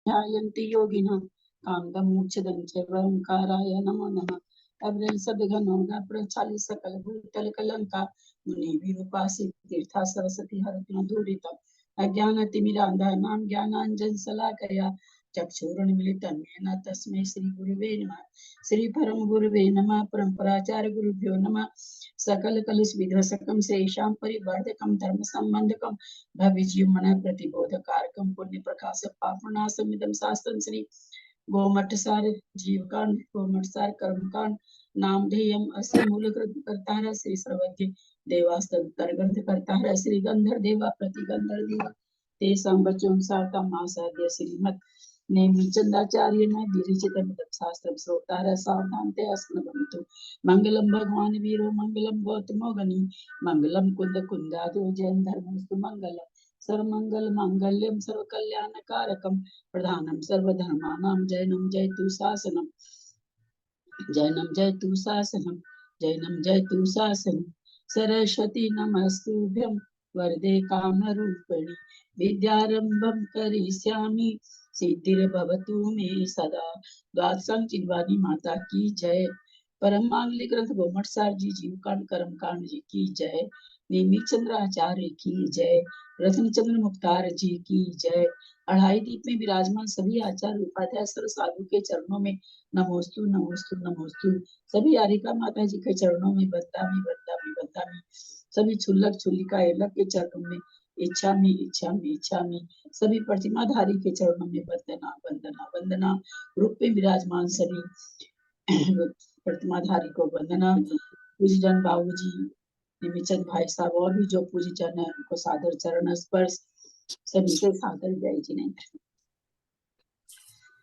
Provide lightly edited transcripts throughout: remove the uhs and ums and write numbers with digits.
ध्यायन्ति योगिनः कान्तमोक्षदं सर्वंकाराय नमो नमः। अव्रल सदघनो प्रचालि सकल भूतल कलंका मुनि विरूपासि तीर्था सरस्वती हरति दूरिता अज्ञानतिमिरान्धानां ज्ञानाञ्जन शलाकया चक्षुरुन्मीलितं येन तस्मै श्री गुरुवे नमः। श्री परम गुरुवे नमः। परम्पराचार्य गुरुभ्यो नमः। सकल कलुष विध्वंसकं श्रेषां परिवर्धकं धर्म संबंधकं भव्य जीवन प्रतिबोधकारकं पुण्य प्रकाश पापनाशमिदं शास्त्रं श्री गोमठसार जीवकांड गोमठसार कर्मकांड नामधेयम अस्य मूलकृत करता है श्री सर्वज्ञ देवास्तंतर्गंध करता है श्री गंधर देवा प्रतिगंधर देवा तेषां बचों सार्ता मासाद्य श्रीमत् नेमिचंदाचार्य ने विरचित शास्त्रं श्रोतार सावधानते अस्मभवन्तु। मंगलम भगवान वीरो मंगलम गौतमो गनि मंगलम कुंद कुंदादो जैन धर्मस्तु मंगलम सर्वमंगल मांगल्यम सर्वकल्याणकारकम प्रधानम सर्वधर्माणां जैनम जयतु शासनम जैनम जयतु शासनम जैनम जयतु शासनम सरस्वती नमस्तुभ्यं वरदे कामरूपिणि विद्यारंभं करिष्यामि सिद्धिर्भवतु मे सदा। द्वादशं चिन्वानी माता की जय। परम मांगलिक ग्रंथ गोमठसार जी जीवकांड कर्मकांड जी की जय। नेमी चंद्र आचार्य की जय। रत्नचंद्र मुख्तार जी की जय। अढ़ाई दीप में विराजमान सभी आचार्य उपाध्याय सर साधु के चरणों में नमोस्तु नमोस्तु नमोस्तु। सभी आरिका माता जी के चरणों में बंदामी बंदामी बंदामी। सभी छुल्लक छुल्लिका एलक के चरणों में इच्छा में इच्छा में इच्छा में। सभी प्रतिमाधारी के चरणों में वंदना वंदना वंदना। रूप में विराजमान सभी प्रतिमाधारी को वंदना। पूजन बाबूजी निमिचंद भाई साहब और भी जो पूजी जन है उनको सादर चरण स्पर्श सभी से सादर जय जिनेन्द्र।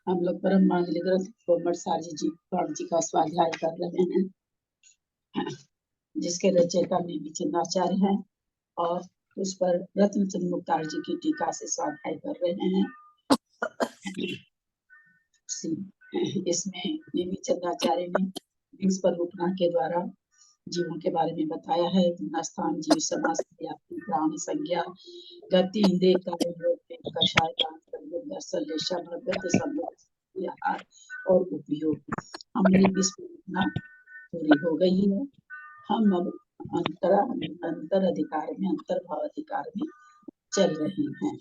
हम लोग परम मांगलिक ग्रंथ गोमठसार जी जी का स्वाध्याय कर रहे हैं, जिसके रचयिता नेमिचंद आचार्य हैं और उस पर रत्नचंद मुख्तार जी की टीका से स्वाध्याय कर रहे हैं। इसमें नेमिचंद आचार्य ने 20 परिरूपणा के द्वारा जीवों के बारे में बताया है। स्थान जीव समास प्राण संज्ञा गति इंद्रिय कारण रूप कषाय दर्शन लेशा भगत संबंध आहार और उपयोग। हमारी 20 परिरूपणा पूरी हो गई है। हम अब अंतर अधिकार में अंतर्भाव अधिकार में चल रहे हैं।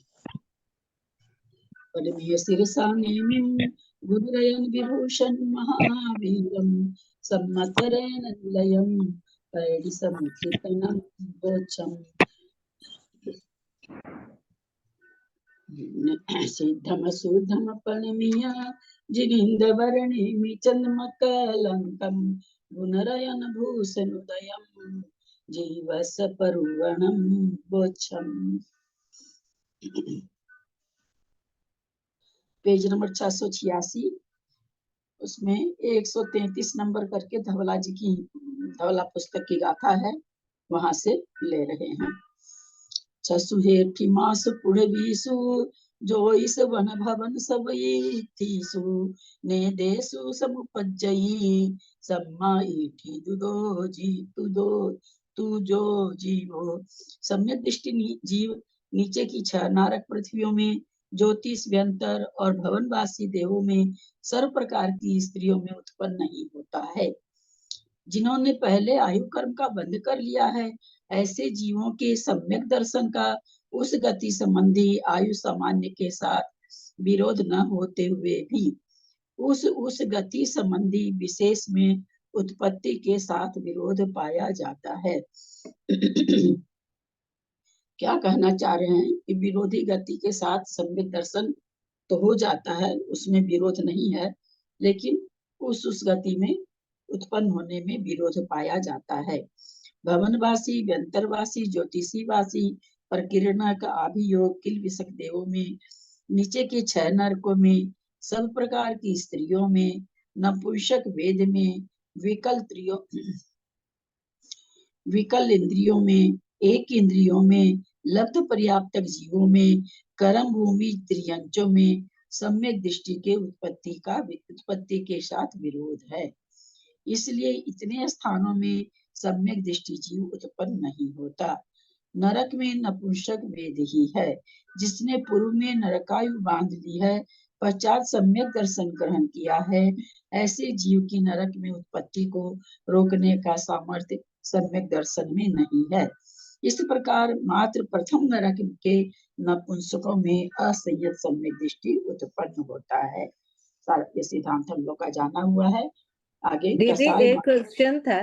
गुरुरयन विभूषण महावीरम सम्मतरेण निलयम पैडिसमुचितनं गोचम सिद्धम सुद्धम पणमिया जिनिंदवर्णिमि चंद्रमकलंकम गुणरयन भूषण उदयम जीवस परुवणम गोचम। पेज नंबर 686 उसमें 133 नंबर करके धवला जी की धवला पुस्तक की गाथा है, वहां से ले रहे हैं। छसुहेठी मास पुढ़वीसु जो इस वन भवन सब थीसु ने देसु समुपज्जयी सम्मा ईठी दुदो जी तुदो तू जो जीवो। सम्यक दृष्टि जीव नीचे की 6 नारक पृथ्वियों में, ज्योतिष व्यंतर और भवनवासी देवों में सर्व प्रकार की स्त्रियों में उत्पन्न नहीं होता है। जिन्होंने पहले आयु कर्म का बंध कर लिया है, ऐसे जीवों के सम्यक दर्शन का उस गति संबंधी आयु सामान्य के साथ विरोध न होते हुए भी उस गति संबंधी विशेष में उत्पत्ति के साथ विरोध पाया जाता है। क्या कहना चाह रहे हैं कि विरोधी गति के साथ सम्यक दर्शन तो हो जाता है, उसमें विरोध नहीं है, लेकिन उस गति में उत्पन्न होने में विरोध पाया जाता है। भवनवासी व्यंतरवासी ज्योतिषीवासी प्रकीर्णक अभियोग किल विषक देवों में, नीचे के 6 नरकों में, सब प्रकार की स्त्रियों में, नपुंसक वेद में, विकल इंद्रियों में, एक इंद्रियों में, लब्ध पर्याप्तक जीवों में, कर्म भूमि त्रियंचों में सम्यक दृष्टि के उत्पत्ति के साथ विरोध है। इसलिए इतने स्थानों में सम्यक दृष्टि जीव उत्पन्न नहीं होता। नरक में नपुंसक वेद ही है। जिसने पूर्व में नरकायु बांध ली है, पश्चात सम्यक दर्शन ग्रहण किया है, ऐसे जीव की नरक में उत्पत्ति को रोकने का सामर्थ्य सम्यक दर्शन में नहीं है। इस प्रकार मात्र प्रथम नरक के नपुंसकों में असंयत सम्यक दृष्टि उत्पन्न होता है। ये सिद्धांत हम लोग का जाना हुआ है। आगे दीदी एक क्वेश्चन था,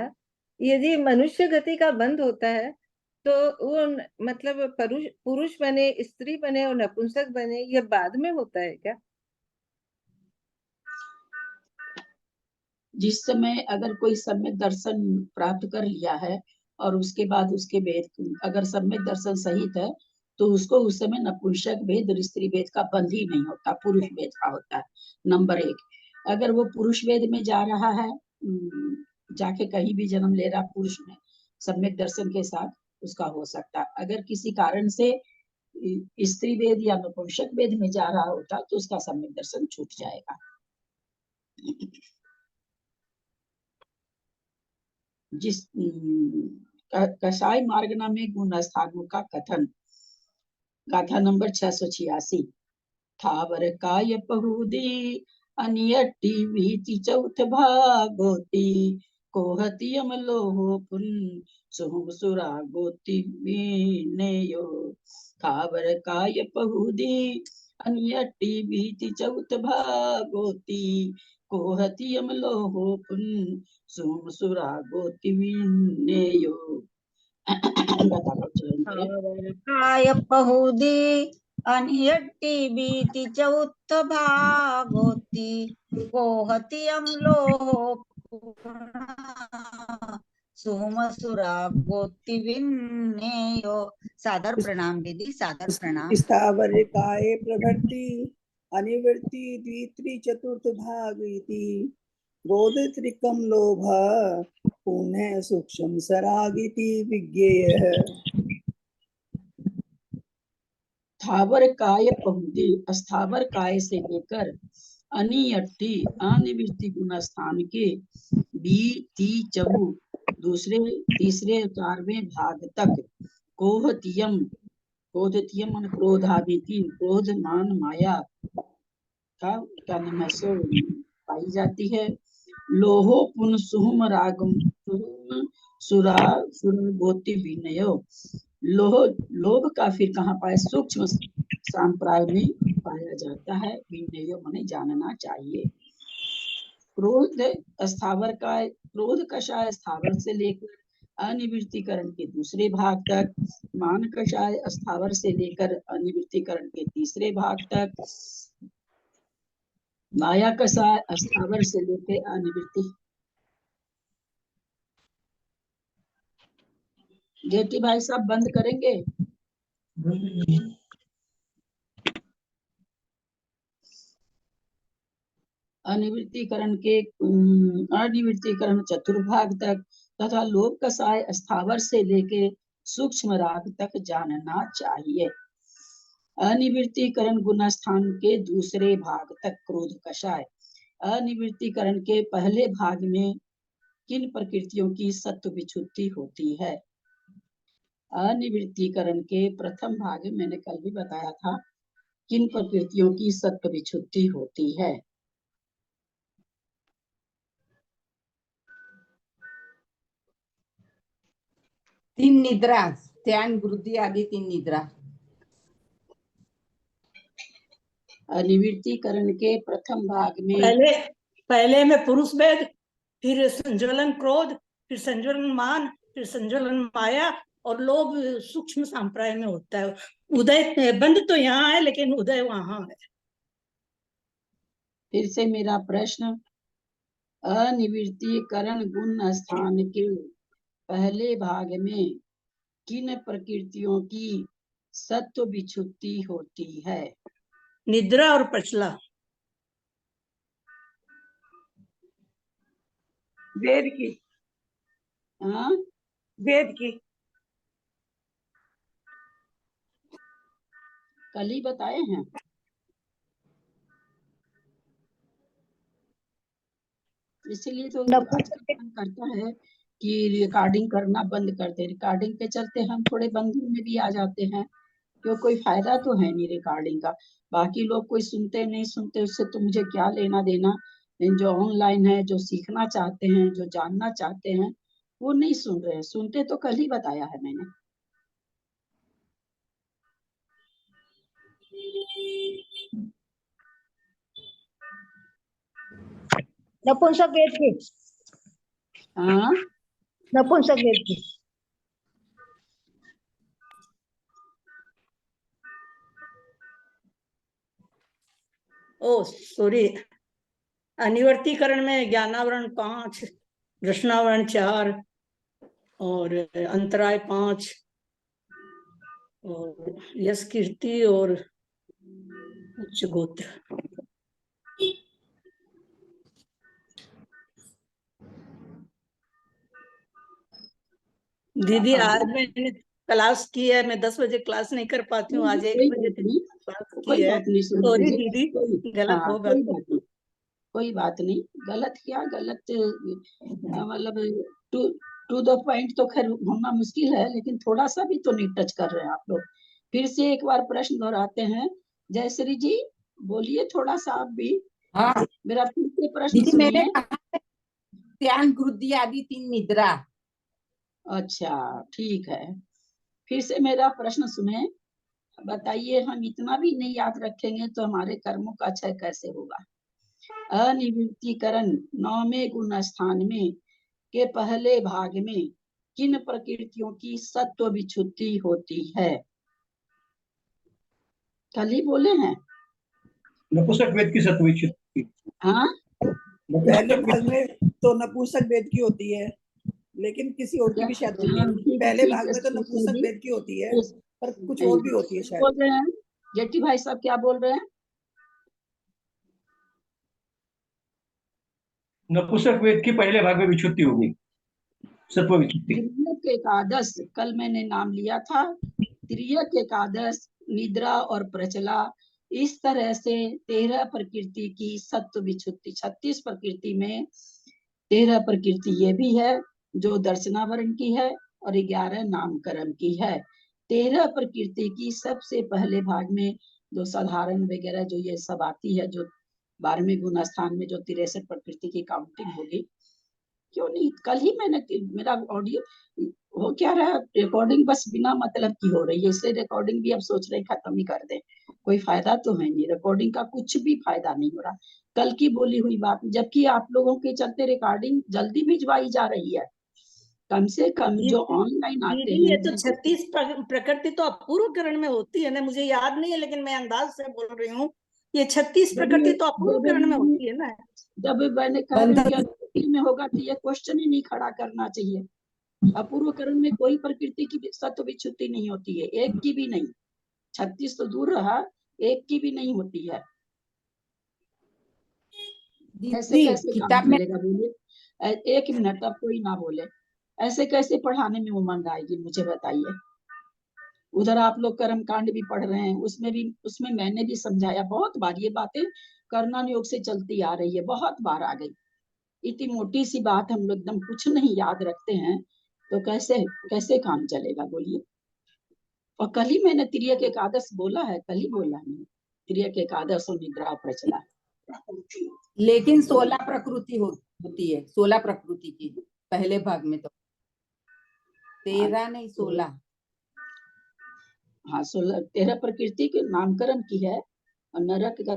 यदि मनुष्य गति का बंद होता है तो वो मतलब पुरुष बने, स्त्री बने और नपुंसक बने, ये बाद में होता है क्या? जिस समय अगर कोई सम्यक दर्शन प्राप्त कर लिया है और उसके बाद उसके भेद अगर सम्यक दर्शन सहित है तो उसको उस समय नपुंसक भेद और स्त्री भेद का बंध ही नहीं होता, पुरुष भेद का होता है। नंबर 1, अगर वो पुरुष भेद में जा रहा है, जाके कहीं भी जन्म ले रहा पुरुष में, सम्यक दर्शन के साथ उसका हो सकता है। अगर किसी कारण से स्त्री भेद या नपुंसक भेद में जा रहा होता तो उसका सम्यक दर्शन छूट जाएगा। जिस कसाई मार्ग नामे गुण स्थानों का कथन, गाथा नंबर 686। थावर काय पहुदी अनियट्टी भीति चौथ भागोती कोहती अमलोह पुन सुहुम सुरा गोती वीनेयो। थावर काय पहुदी अनियट्टी भीति चौथ भागोती कोहती अमलोह पुन सुहुम सुरा गोती वीनेयो। काय पहुदी अनियट्टी बीति चौथ भागोती कोहती अमलोह सोमसुरा गोति विन्नेयो। सादर प्रणाम दीदी, सादर प्रणाम। स्थावर काय प्रभृति अनिवृत्ति द्वित्री चतुर्थ भागीति गोदत्रिकम लोभ पुण्य सूक्ष्म सरागिति विज्ञेय। स्थावर काय पहुदी, स्थावर काय से लेकर अनियट्टी अनिवृत्ति गुण स्थान के बी ती चबु दूसरे तीसरे 4वें भाग तक कोहतियम, कोहतियम मन क्रोध आदि 3 क्रोध मान माया का सो पाई जाती है। लोहो पुन सुहुम रागम सुहुम सुरा सुरगोति विनयो। लोभ का फिर कहाँ पाए, सूक्ष्म संप्राय में पाया जाता है। विनयो माने जानना चाहिए। क्रोध स्थावर का, क्रोध कषाय स्थावर से लेकर अनिवृत्तिकरण के दूसरे भाग तक, मान कषाय स्थावर से लेकर अनिवृत्तिकरण के तीसरे भाग तक, माया कषाय स्थावर से लेकर अनिवृत्ति। जेठी भाई साहब बंद करेंगे? अनिवृत्तिकरण के अनिवृत्तिकरण चतुर्भाग तक तथा लोभ कषाय स्थावर से लेके सूक्ष्म राग तक जानना चाहिए। अनिवृत्तिकरण गुणस्थान के दूसरे भाग तक क्रोध कषाय। अनिवृत्तिकरण के पहले भाग में किन प्रकृतियों की सत्व विच्छुत्ति होती है? अनिवृत्तिकरण के प्रथम भाग में मैंने कल भी बताया था किन प्रकृतियों की सत्व विच्छुत्ति होती है। तीन निद्रा, ध्यान वृद्धि आदि 3 निद्रा। अनिवृत्तिकरण के प्रथम भाग में पहले में पुरुष भेद, फिर संज्वलन क्रोध, फिर संज्वलन मान, फिर संज्वलन माया और लोभ सूक्ष्म संप्राय में होता है। उदय बंद तो यहाँ है लेकिन उदय वहां है। फिर से मेरा प्रश्न, अनिवृत्तिकरण गुण स्थान के पहले भाग में किन प्रकृतियों की सत्व विच्छुत्ति होती है? निद्रा और पचला। वेद की। हाँ, वेद की कल ही बताए हैं। इसीलिए तो आजकल मन करता है कि रिकॉर्डिंग करना बंद कर दे। रिकॉर्डिंग के चलते हम थोड़े बंधन में भी आ जाते हैं। क्यों, कोई फायदा तो है नहीं रिकॉर्डिंग का। बाकी लोग कोई सुनते नहीं सुनते उससे तो मुझे क्या लेना देना। लेकिन जो ऑनलाइन है, जो सीखना चाहते हैं, जो जानना चाहते हैं, वो नहीं सुन रहे हैं। सुनते तो कल ही बताया है मैंने। नपुंसक वेद की, हाँ, नपुंसक वेद की। ओ सॉरी, अनिवर्तीकरण में ज्ञानावरण 5, कृष्णावरण 4 और अंतराय 5 और यश कीर्ति और उच्च गोत्र। दीदी आज मैंने क्लास की है, मैं 10 बजे क्लास नहीं कर पाती हूँ, आज 1 कोई बजे बात नहीं, क्लास की कोई है। बात नहीं, सुन सॉरी लीजिए। दीदी, गलत हाँ, होगा। कोई बात नहीं, कोई बात नहीं। गलत क्या गलत, मतलब टू टू द पॉइंट तो खैर होना मुश्किल है, लेकिन थोड़ा सा भी तो नहीं टच कर रहे हैं आप लोग। फिर से एक बार प्रश्न दोहराते हैं। जयश्री जी बोलिए थोड़ा सा आप भी। हाँ मेरा फिर से प्रश्न दीदी, मैंने सुनिए। कहा है, ध्यान, वृद्धि आदि 3 निद्रा। अच्छा, ठीक है। फिर से मेरा प्रश्न सुने। बताइए, हम इतना भी नहीं याद रखेंगे तो हमारे कर्मों का क्षय कैसे होगा। अनिवृत्तीकरण 9वें गुण स्थान में के पहले भाग में किन प्रकृतियों की सत्व विच्छुद्धि होती है। कल ही बोले हैं। नपुंसक वेद की सत्व विच्छुद्धि। हाँ, पहले भाग में तो नपुंसक वेद की होती है, लेकिन किसी और की भी शायद होती है। हाँ, ठीक है, पहले ठीक भाग है, में तो ठीक है नपुंसक जी। वेद की होती है, इस- पर कुछ और भी होती है क्या शायद। बोल रहे हैं जेठी भाई साहब, क्या बोल रहे हैं। नपुंसक वेद की पहले भाग में विच्छुद्धि होगी, सत्व विच्छुद्धि। तिर्यक एकादश कल मैंने नाम लिया था। तिर्यक एकादश, निद्रा और प्रचला, इस तरह से 13 प्रकृति की सत्व विच्छुद्धि। 36 प्रकृति में 13 प्रकृति ये भी है जो दर्शनावरण की है और 11 नामकरण की है। 13 प्रकृति की सबसे पहले भाग में जो साधारण वगैरह जो ये सब आती है, जो 12वें गुण स्थान में जो 63 प्रकृति की काउंटिंग होगी। क्यों नहीं, कल ही मैंने, मेरा ऑडियो हो क्या रहा है, रिकॉर्डिंग बस बिना मतलब की हो रही है, इसलिए रिकॉर्डिंग भी अब सोच रहे खत्म ही कर दें। कोई फायदा तो है नहीं, रिकॉर्डिंग का कुछ भी फायदा नहीं हो रहा। कल की बोली हुई बात, जबकि आप लोगों के चलते रिकॉर्डिंग जल्दी भिजवाई जा रही है। कम से कम जो ऑनलाइन आते दीदी ये हैं तो 36 प्रकृति तो अपूर्वकरण में होती है ना, मुझे याद नहीं है लेकिन मैं अंदाज से बोल रही हूँ। ये 36 प्रकृति तो अपूर्वकरण में होती है ना। जब मैंने कह रही हूँ कि अनुवृत्ति में होगा तो ये क्वेश्चन ही नहीं खड़ा करना चाहिए। अपूर्वकरण में कोई प्रकृति की सत्व विच्छुद्धि नहीं होती है, एक की भी नहीं। 36 तो दूर रहा, एक की भी नहीं होती है। ऐसे दीदी कैसे काम किताब में चलेगा बोलिए। एक मिनट, अब कोई ना बोले। ऐसे कैसे पढ़ाने में उमंग आएगी, मुझे बताइए। उधर आप लोग कर्म कांड भी पढ़ रहे हैं, उसमें मैंने भी समझाया बहुत बार। ये बातें कर्णन योग से चलती आ रही है, बहुत बार आ गई। इतनी मोटी सी बात हम लोग एकदम कुछ नहीं याद रखते हैं तो कैसे कैसे काम चलेगा बोलिए। और कल ही मैंने तिर्यक एकादश बोला है, कल ही बोला है तिर्यक एकादश और निद्रा प्रचला। लेकिन 16 प्रकृति होती है, 16 प्रकृति की पहले भाग में तो 13 नहीं 16। हाँ, 16 13 प्रकृति के नामकरण की है। और नरक का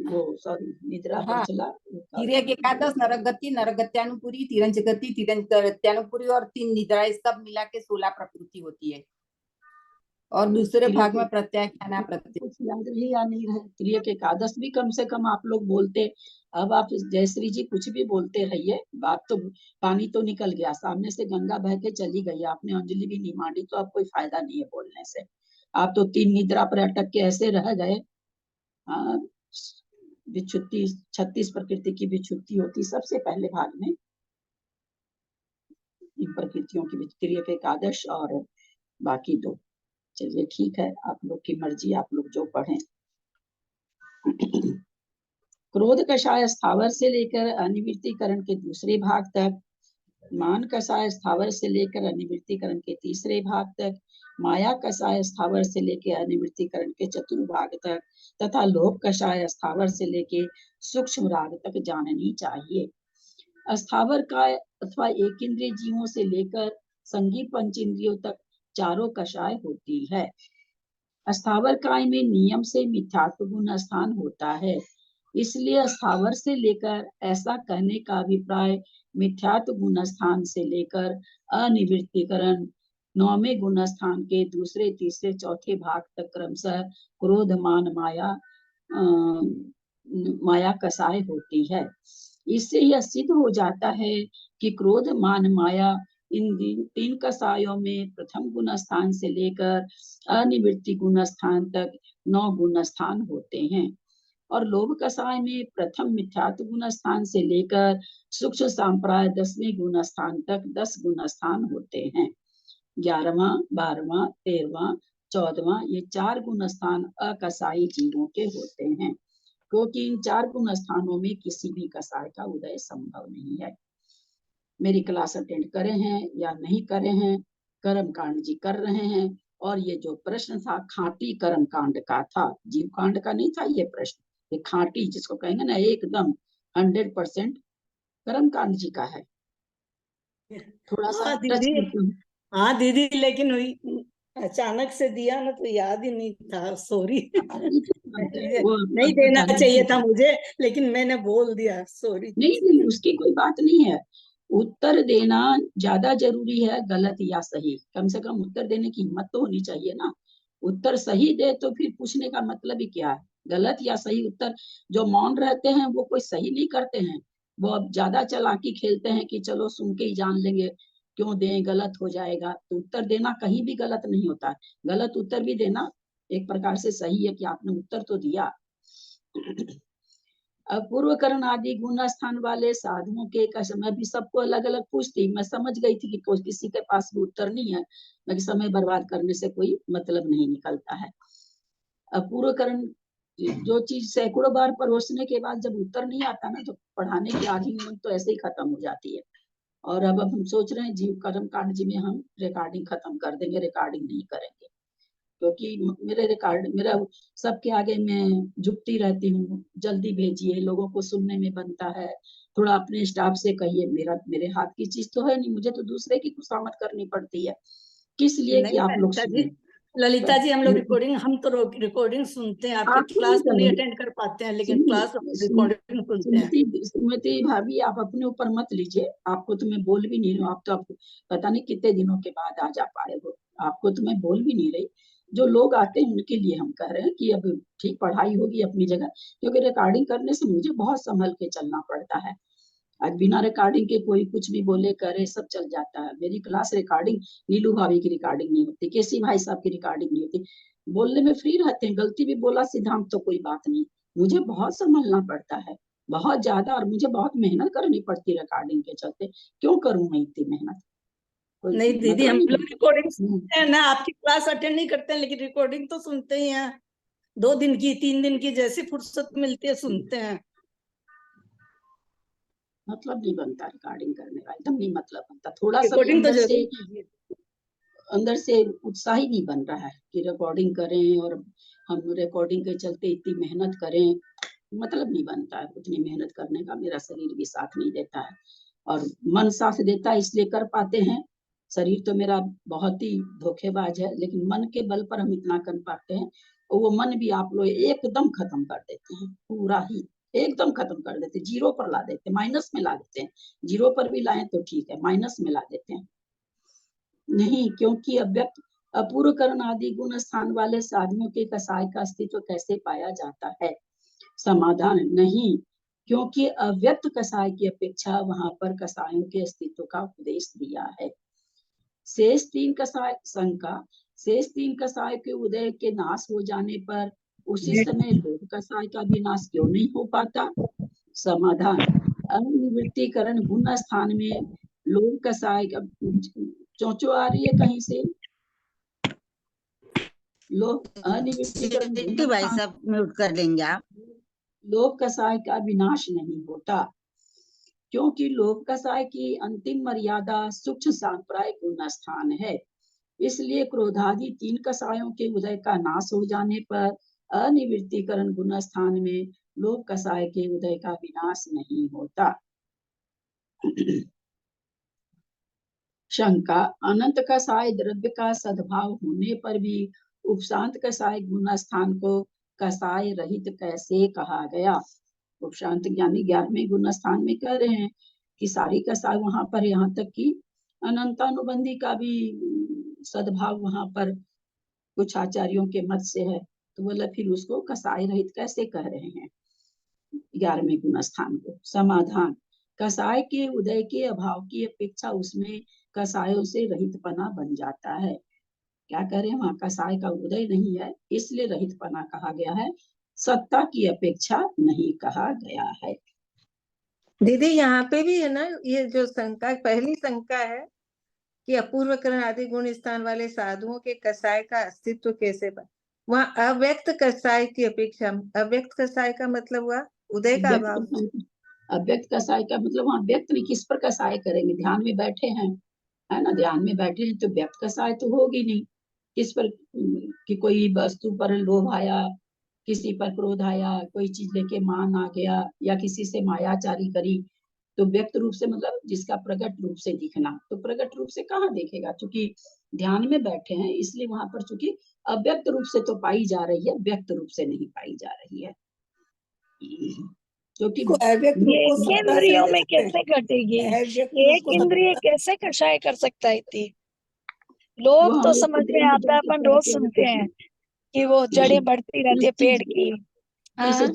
वो सॉरी निद्रा हाँ, प्रचला। तिर्यक एकादश, नरगति, नरगत्यानुपुरी, तिरंजगति, तिरंजगत्यानुपुरी और 3 निद्रा, सब मिला के 16 प्रकृति होती है। और दूसरे भाग में प्रत्याख्यान प्रत्यय। कुछ याद रही या नहीं रहे। तिर्यक एकादश भी कम से कम आप लोग बोलते। अब आप जयश्री जी कुछ भी बोलते रहिए, बात तो पानी तो निकल गया, सामने से गंगा बह के चली गई, आपने अंजलि भी नहीं मांडी, तो अब कोई फायदा नहीं है बोलने से। आप तो 3 निद्रा पर अटक के ऐसे रह गए। हाँ, विच्छुद्धि 36 प्रकृति की विच्छुद्धि होती सबसे पहले भाग में। इन प्रकृतियों की तिर्यक एकादश और बाकी 2। चलिए ठीक है, आप लोग की मर्जी, आप लोग जो पढ़ें। क्रोध कषाय स्थावर से लेकर अनिवृत्तीकरण के दूसरे भाग तक मान कषाय स्थावर से लेकर अनिवृत्तिकरण के तीसरे भाग तक, माया कषाय स्थावर से लेकर अनिवृत्तिकरण के चतुर्भाग तक तथा लोभ कषाय स्थावर से लेकर सूक्ष्म राग तक जाननी चाहिए। अस्थावर काय अथवा एक इंद्रिय जीवों से लेकर संगी पंचेंद्रियों तक चारों कषाय होती है। अस्थावर काय में नियम से मिथ्यात्व गुण स्थान होता है, इसलिए अस्थावर से लेकर ऐसा कहने का अभिप्राय मिथ्यात्व गुण स्थान से लेकर अनिवृत्तिकरण 9वें गुण स्थान के दूसरे तीसरे चौथे भाग तक क्रमशः क्रोध मान माया कषाय होती है। इससे यह सिद्ध हो जाता है कि क्रोध मान माया इन तीन कषायों में प्रथम गुण स्थान से लेकर अनिवृत्ति गुण स्थान तक 9 गुण स्थान होते हैं और लोभ कषाय में प्रथम मिथ्यात्व गुण स्थान से लेकर सूक्ष्म सांप्राय 10वें गुण स्थान तक 10 गुण स्थान होते हैं। 11वां 12वां 13वां 14वां ये 4 गुण स्थान अकषायी जीवों के होते हैं, क्योंकि इन 4 गुण स्थानों में किसी भी कषाय का उदय संभव नहीं है। मेरी क्लास अटेंड करे हैं या नहीं करे हैं, कर्म कांड जी कर रहे हैं। और ये जो प्रश्न था खांटी कर्म कांड का था, जीव कांड का नहीं था ये प्रश्न। ये खांटी जिसको कहेंगे ना एकदम 100% कर्म कांड जी का है। थोड़ा सा टच करती हूँ। हाँ दीदी, लेकिन अचानक से दिया ना तो याद ही नहीं था, सॉरी। नहीं देना चाहिए था मुझे, लेकिन मैंने बोल दिया, सॉरी। नहीं, उसकी कोई बात नहीं है। उत्तर देना ज्यादा जरूरी है, गलत या सही। कम से कम उत्तर देने की हिम्मत तो होनी चाहिए ना। उत्तर सही दे तो फिर पूछने का मतलब ही क्या है। गलत या सही उत्तर जो मौन रहते हैं वो कोई सही नहीं करते हैं, वो अब ज्यादा चालाकी खेलते हैं कि चलो सुन के ही जान लेंगे, क्यों दें, गलत हो जाएगा। तो उत्तर देना कहीं भी गलत नहीं होता है। गलत उत्तर भी देना एक प्रकार से सही है कि आपने उत्तर तो दिया। अपूर्व करण आदि गुण स्थान वाले साधुओं के समय भी सबको अलग अलग पूछती। मैं समझ गई थी कि कोई किसी के पास भी उत्तर नहीं है, लेकिन समय बर्बाद करने से कोई मतलब नहीं निकलता है। अपूर्व करण जो चीज सैकड़ों बार परोसने के बाद जब उत्तर नहीं आता ना, तो पढ़ाने की आधी उम्र तो ऐसे ही खत्म हो जाती है। और अब हम सोच रहे हैं जीव कर्म कांड जी में हम रिकॉर्डिंग खत्म कर देंगे, रिकॉर्डिंग नहीं करेंगे, क्योंकि मेरा सबके आगे मैं झुकती रहती हूँ। जल्दी भेजिए, लोगों को सुनने में बनता है। थोड़ा अपने स्टाफ से कहिए, मेरे हाथ की चीज तो है नहीं, मुझे तो दूसरे की खुशामद करनी पड़ती है, किस लिए कि आप लोग सुने। ललिता जी, हम लोग हम तो रिकॉर्डिंग सुनते हैं, आपकी क्लास तो नहीं अटेंड कर पाते हैं, लेकिन क्लास रिकॉर्डिंग सुनते हैं। सुमति भाभी, आप अपने ऊपर मत लीजिए, आपको तो मैं बोल भी नहीं रही हूँ। आप तो आपको पता नहीं कितने दिनों के बाद आ जा पाए हो, आपको तो मैं बोल भी नहीं रही। जो लोग आते हैं उनके लिए हम कह रहे हैं कि अब ठीक पढ़ाई होगी अपनी जगह, क्योंकि रिकॉर्डिंग करने से मुझे बहुत संभल के चलना पड़ता है। आज बिना रिकॉर्डिंग के कोई कुछ भी बोले करे सब चल जाता है। मेरी क्लास रिकॉर्डिंग, नीलू भाभी की रिकॉर्डिंग नहीं होती, केसी भाई साहब की रिकॉर्डिंग नहीं होती। बोलने में फ्री रहते हैं, गलती भी बोला सिद्धांत तो कोई बात नहीं। मुझे बहुत संभलना पड़ता है, बहुत ज्यादा, और मुझे बहुत मेहनत करनी पड़ती है रिकॉर्डिंग के चलते। क्यों करूं मैं इतनी मेहनत? नहीं दीदी, हम लोग रिकॉर्डिंग सुनते हैं ना, आपकी क्लास अटेंड नहीं करते हैं, लेकिन रिकॉर्डिंग तो सुनते ही हैं। 2 दिन की 3 दिन की जैसी फुर्सत मिलती है सुनते हैं। मतलब नहीं बनता रिकॉर्डिंग करने का, एकदम नहीं मतलब बनता। थोड़ा सा भी अंदर से उत्साह ही नहीं बन रहा है कि रिकॉर्डिंग करें, और हम रिकॉर्डिंग के चलते इतनी मेहनत करें। मतलब नहीं बनता है उतनी मेहनत करने का, मेरा शरीर भी साथ नहीं देता है और मन साथ देता है, इसलिए कर पाते हैं। शरीर तो मेरा बहुत ही धोखेबाज है, लेकिन मन के बल पर हम इतना कर पाते हैं। और वो मन भी आप लोग एकदम खत्म कर देते हैं, पूरा ही एकदम खत्म कर देते, जीरो पर ला देते, माइनस में ला देते हैं। जीरो पर भी लाएं तो ठीक है, माइनस में ला देते हैं। नहीं, क्योंकि अव्यक्त अपूर्व करण आदि गुण स्थान वाले साधनों के कसाय का अस्तित्व कैसे पाया जाता है? समाधान नहीं, क्योंकि अव्यक्त कसाय की अपेक्षा वहां पर कसायों के अस्तित्व का उपदेश दिया है। शेष 3 कसाय शंका, शेष 3 कसाय के उदय के नाश हो जाने पर उसी समय लोभ कसाय का भी नाश क्यों नहीं हो पाता? समाधान, अनिवृत्तिकरण गुण स्थान में लोभ कसाय का चोंचो आ रही है कहीं से। लोभ अनिवृत्तिकरण गुण भाई साहब म्यूट कर देंगे आप। लोभ कसाय का विनाश नहीं होता। क्योंकि लोभ कषाय की अंतिम मर्यादा सूक्ष्म सांप्रायिक गुणस्थान है। इसलिए क्रोधादि 3 कषायों के उदय का नाश हो जाने पर अनिवृत्तिकरण गुणस्थान में लोभ कषाय के उदय का विनाश नहीं होता। शंका, अनंत कषाय द्रव्य का सद्भाव होने पर भी उपशांत कषाय गुणस्थान को कषाय रहित कैसे कहा गया? उपशांत यानी 11वें गुणस्थान में कह रहे हैं कि सारी कषाय वहां पर, यहाँ तक कि अनंतानुबंधी का भी सद्भाव वहां पर कुछ आचार्यों के मत से है, तो बोला फिर उसको कषाय रहित कैसे कह रहे हैं 11वें गुणस्थान को? समाधान, कषाय के उदय के अभाव की अपेक्षा उसमें कषायों से रहितपना बन जाता है। क्या कह रहे हैं, वहां कषाय का उदय नहीं है इसलिए रहितपना कहा गया है, सत्ता की अपेक्षा नहीं कहा गया है। दीदी यहाँ पे भी है ना, ये जो शंका, पहली शंका है कि अपूर्वकरण आदि गुण स्थान वाले साधुओं के कषाय का अस्तित्व कैसे बन, वहाँ अव्यक्त कषाय की अपेक्षा, अव्यक्त कषाय का मतलब हुआ उदय का अभाव। अव्यक्त कषाय का मतलब वहाँ व्यक्त नहीं, किस पर कषाय करेंगे? ध्यान में बैठे हैं, है ना, ध्यान में बैठे हैं तो व्यक्त कषाय तो होगी नहीं। किस पर, कि कोई वस्तु पर लोभ आया, किसी पर क्रोध आया, कोई चीज लेके मान आ गया, या किसी से मायाचारी करी, तो व्यक्त रूप से मतलब जिसका प्रकट रूप से दिखना, तो प्रकट रूप से कहाँ देखेगा? क्योंकि ध्यान में बैठे हैं इसलिए वहां पर चूंकि अव्यक्त रूप से तो पाई जा रही है, व्यक्त रूप से नहीं पाई जा रही है। क्योंकि अव्यक्त रूप ये को एक सत्ता से इंद्रियों ले में सकते हैं। कैसे घटेगी? अव्यक्त रूप एक को इंद्रिय सत्ता, कैसे कषाय कर सकता है इतनी? लोभ वो तो हम लोग समझ में ब्रह्म आता है, ज्ञान अपन के रोज तहत सुनते रहते हैं हैं। कि वो जड़ें बढ़ती रहती है इस पेड़ चीज की। इस हाँ,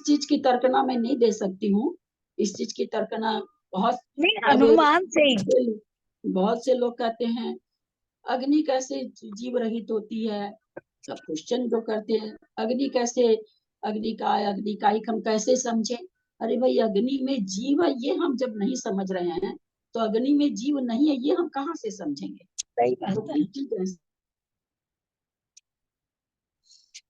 चीज की तर्कना मैं नहीं दे सकती हूँ। इस चीज की तर्कना बहुत, नहीं, अब अनुमान से ही। बहुत से लोग कहते हैं अग्नि कैसे जीव रहित होती है, सब क्वेश्चन जो करते हैं अग्नि कैसे, अग्नि का ही हम कैसे समझे? अरे भाई, अग्नि में जीव है ये हम जब नहीं समझ रहे हैं तो अग्नि में जीव नहीं है ये हम कहाँ से समझेंगे? सही तो बात है। कोई चीज ऐसी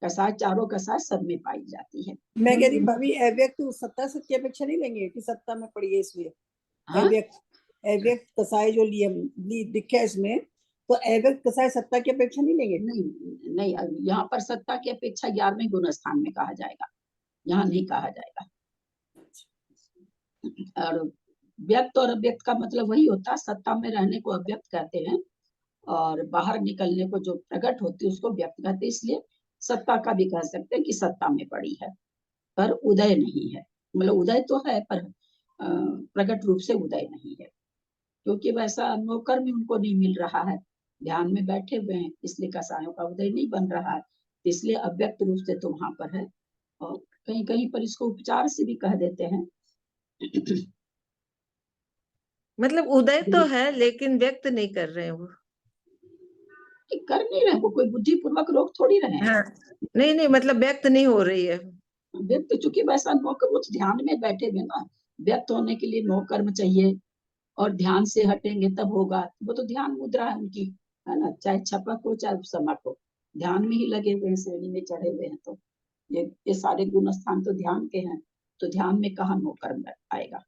कसाय, चारों कसाय सब में पाई जाती है। मैं कह रही भाभी अव्यक्त सत्ता से की अपेक्षा नहीं लेंगे कि सत्ता में पड़ी है इसलिए। हाँ? अव्यक्त कसाय जो दिखे है इसमें, तो अव्यक्त कसाय सत्ता की अपेक्षा नहीं लेंगे। नहीं नहीं, यहाँ पर सत्ता की अपेक्षा 11वें गुण स्थान में कहा जाएगा, यहाँ नहीं कहा जाएगा। और व्यक्त और अव्यक्त का मतलब वही होता है, सत्ता में रहने को अव्यक्त कहते हैं और बाहर निकलने को जो प्रकट होती है उसको व्यक्त कहते हैं। इसलिए सत्ता का भी कह सकते हैं कि सत्ता में पड़ी है पर उदय नहीं है, मतलब उदय तो है पर प्रकट रूप से उदय नहीं है, क्योंकि वैसा नौकर भी उनको नहीं मिल रहा है, ध्यान में बैठे हुए हैं इसलिए कसायों का उदय नहीं बन रहा है, इसलिए अव्यक्त रूप से तो वहां पर है। और कहीं कहीं पर इसको उपचार से भी कह देते हैं। मतलब उदय तो है लेकिन व्यक्त नहीं कर रहे हैं वो। कर नहीं रहे, वो कोई बुद्धिपूर्वक रोक थोड़ी रहे हैं। हाँ, नहीं नहीं, मतलब व्यक्त नहीं हो रही है। व्यक्त चूंकि वैसा नौकर, वो तो ध्यान में बैठे हुए ना, व्यक्त होने के लिए नौकर्म चाहिए और ध्यान से हटेंगे तब होगा, वो तो ध्यान मुद्रा है उनकी, है ना, चाहे छपक हो चाहे समक हो, ध्यान में ही लगे हुए हैं, श्रेणी में चढ़े हुए हैं। तो ये सारे गुण स्थान तो ध्यान के हैं, तो ध्यान में कहाँ नौकर्म आएगा?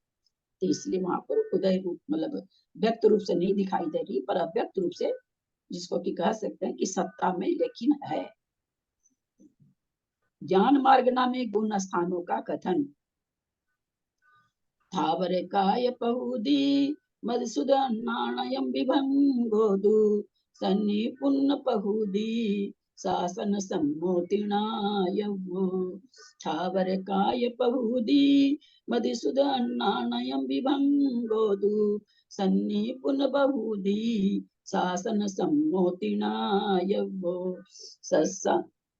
तो इसलिए वहां पर उदय रूप मतलब व्यक्त रूप से नहीं दिखाई दे रही पर अव्यक्त रूप से, जिसको कि कह सकते हैं कि सत्ता में लेकिन है। ज्ञान मार्गना में गुण स्थानों का कथन, थावर काय पहुदी मधुसूदन नाणयम विभंगोदु सन्निपुन्न पहुदी शासन सम्मोतिनायवो। थावर काय पहुदी मधुसूदन नाणयम विभंगोदु सन्निपुन्न बहुदी शासन सम्मोतिनायवो।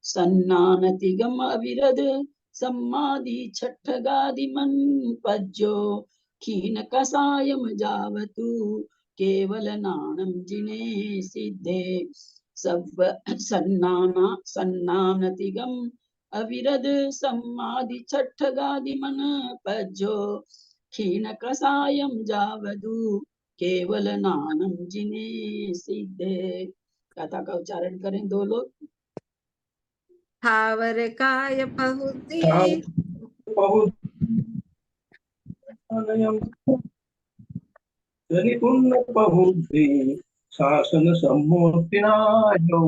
सन्नानतिगम अविरद सम्मादि छठगादि मन पज्जो खीन कसायम जावतु केवल नाणम जिने सिद्धे। सब सन्नानतिगम अविरद सम्मादि छठगादि मन पज्जो खीन कसायम जावतु केवल नाणम जिने सिद्धे। कथा का उच्चारण करें दो लोग। थावर काय पहुदी बहुत पुण्य बहुधि शासन सम्मूर्तिनायो।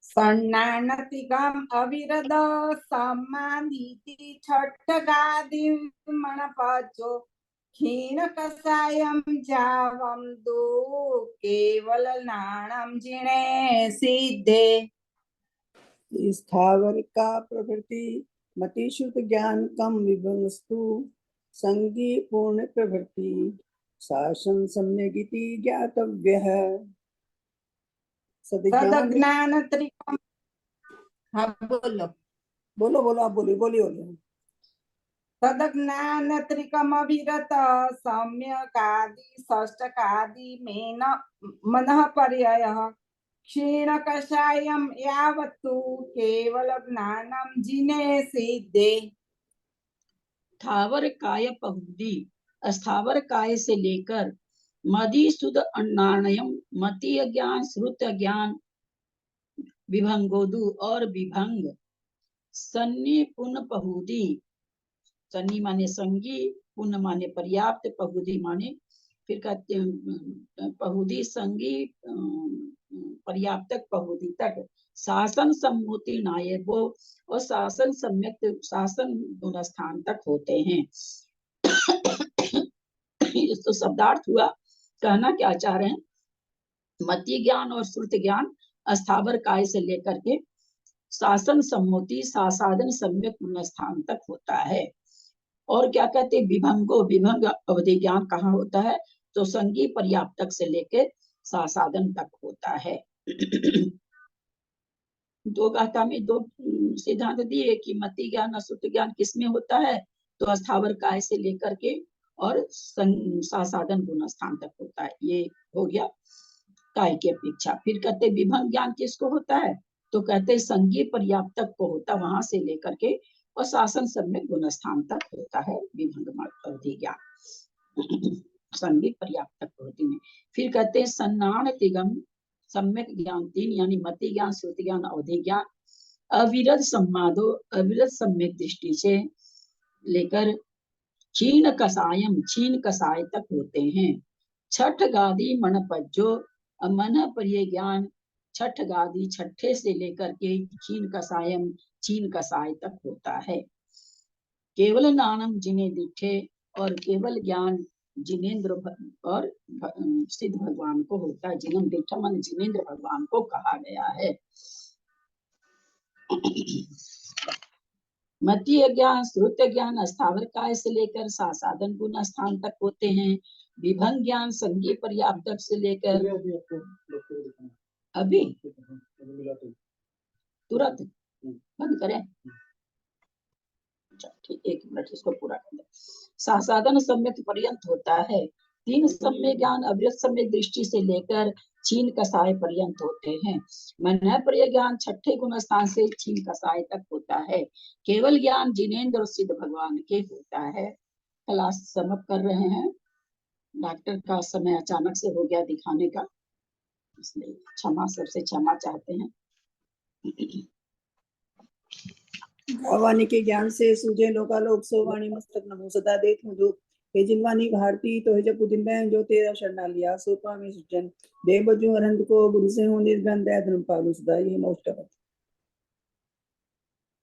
सन्नानतिकम् अविरद सम्मानिति छट्टगादिं मणपचो क्षीण कषायं जावं दो केवल नाणं जिणे सिद्धे। स्थावर का प्रवृत्ति मति शुद्ध ज्ञान कम विभंगस्तु संगी पूर्ण प्रवृत्ति शासन सम्यगिति ज्ञातव्य है। सदज्ञान त्रिकम, हाँ बोलो बोलो बोलो आप बोलिए बोलिए बोलिए। तदज्ञान त्रिकमभिरत सम्यकादि षष्ठकादि मेन मनः पर्ययः क्षीण कषायं यावत्तु केवल ज्ञानं जिने सिद्धे। स्थावर काय पहुदी, अस्थावर काय से लेकर मदि सुध अन्नाणयम मतीय ज्ञान श्रुत ज्ञान विभंगोदु और विभंग सन्नी पुन पहुदी, सन्नी माने संगी, पुन माने पर्याप्त, पहुदी माने फिर कहते हैं पहुदी संगी पर्याप्तक पहुदी तक शासन सम्मूति नाये वो और शासन सम्यक शासन गुण स्थान तक होते हैं। तो शब्दार्थ हुआ, कहना क्या चाह रहे हैं, मति ज्ञान और श्रुत ज्ञान अस्थावर काय से लेकर के शासन सम्मूति सासाधन सम्यक गुण स्थान तक होता है। और क्या कहते हैं, विभंगो विभंग अवधि ज्ञान कहाँ होता है, तो संगी पर्याप्तक से लेकर सासाधन तक होता है। दो गाथा में दो सिद्धांत दिए कि मति ज्ञान और श्रुत ज्ञान किसमें होता है, तो अस्थावर काय से लेकर के और सासाधन गुण स्थान तक होता है। ये हो गया काय की अपेक्षा। फिर कहते विभंग ज्ञान किसको होता है, तो कहते संगी पर्याप्तक को होता, वहां से लेकर के और शासन सम्यक गुण स्थान तक होता है विभंग अवधि ज्ञान संगी पर्याप्तक अवधि में। फिर कहते हैं सन्नान तिगम सम्यक ज्ञान तीन, यानी मति ज्ञान श्रुति ज्ञान अवधि ज्ञान अविरत सम्मादो अविरत सम्यक दृष्टि से लेकर क्षीण कसायम क्षीण कसाय तक होते हैं। छठ गादी मनपज्जो मन पर्य ज्ञान छठ गादी छठे से लेकर के क्षीण कसायम क्षीण कसाय तक होता है। केवल नानम जिने दिखे और केवल ज्ञान जिनेन्द्र और सिद्ध भगवान को होता है। जिनम दिखा मन जिनेन्द्र भगवान को कहा गया है। मति ज्ञान श्रुत ज्ञान अस्थावर काय से लेकर सासाधन गुण स्थान तक होते हैं। विभंग ज्ञान संगी पर्याप्तक से लेकर अभी तुरंत बंद करें, ठीक, एक मिनट इसको पूरा कर दे। सासाधन सम्यक पर्यंत होता है। तीन सम्यक ज्ञान अविरत सम्यक दृष्टि से लेकर क्षीण कसाय पर्यंत होते हैं। मन पर्य ज्ञान छठे गुण स्थान से क्षीण कसाय तक होता है। केवल ज्ञान जिनेन्द्र और सिद्ध भगवान के होता है। क्लास समाप्त कर रहे हैं। डॉक्टर का समय अचानक से हो गया दिखाने का, इसलिए क्षमा, सबसे क्षमा चाहते हैं। वाणी के ज्ञान से सूझे लोकालोक सो वाणी मस्तक नमो सदा देख मुझो हे जिनवानी भारती तो हे जब दिन में जो तेरा शरणा लिया सोपा में सुजन देव बजू अनंत को गुरु से हो निर्गन दया धर्म पालु सदा। ये मोस्ट